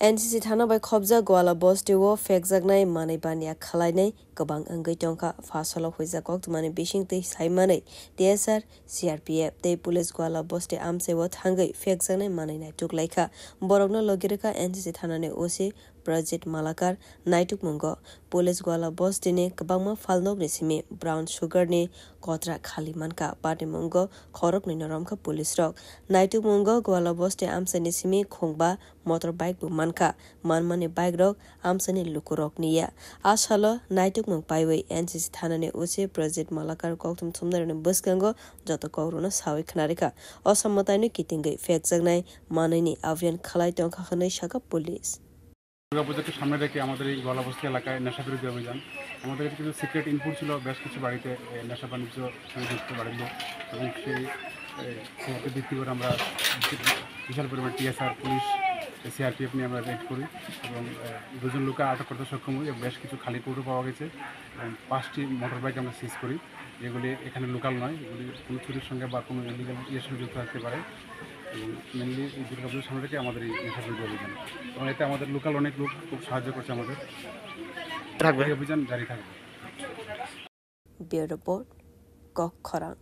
NCC थाना bai khobja gwala boss dewo fekjaknai manai bania khalainai gobang angoi tongka fasalo hoija kok tumani bising tei saimani TSR CRPF tei police gwala boss de amsewo thangai fekjaknai manai nai tuklaika borokno logirika NCC थाना ni OC Project Malakar naituk mungo police gwala boss dini kabangma falnok ni simi brown sugar ni kotra khali manka party mungo khorok ni noromka police rok naituk mungo gwala boss de amse ni simi khongba motorbike bu manka manmani bike rok amsani lukurok niya asalo naituk mung paiwei NCC थाना ni OC Project Malakar koktum thumnarani buskango joto kokruna sawi khnarika osammatai ni kitingai fekjaknai manani avian khalai tongkha khanai saka police দুর্গাপূজাকে সামনে রেখে আমাদের এই গলাবস্তি এলাকায় নেশা বিরোধী অভিযান আমাদের কিছু সিক্রেট ইনপুট ছিল বেশ কিছু বাড়িতে নেশা বাণিজ্য সঙ্গে যুক্ত বাড়ির লোক এবং সেই খবরকে ভিত্তি করে আমরা বিশাল পরিমাণ TSR পুলিশ CRPF নিয়ে আমরা রেড করি এবং দুজন লোককে আটক করতে সক্ষম হই বেশ কিছু খালি কৌটো পাওয়া গেছে এবং 5টি মোটর বাইক আমরা সিজ করি যেগুলি এখানে লোকাল নয় এগুলি কোনো চুরির সঙ্গে বা কোনো ইলিগাল ইয়ের সঙ্গে যুক্ত থাকতে পারে এবং মেনলি এই দুর্গাপূজার সামনে থেকে আমাদের এই নেশা বিরোধী অভিযান এবং এতে আমাদের লোকাল অনেক লোক খুব সাহায্য করছে আমাদের অভিযান জারি থাকবে। ব্যুরো রিপোর্ট কক খরাং।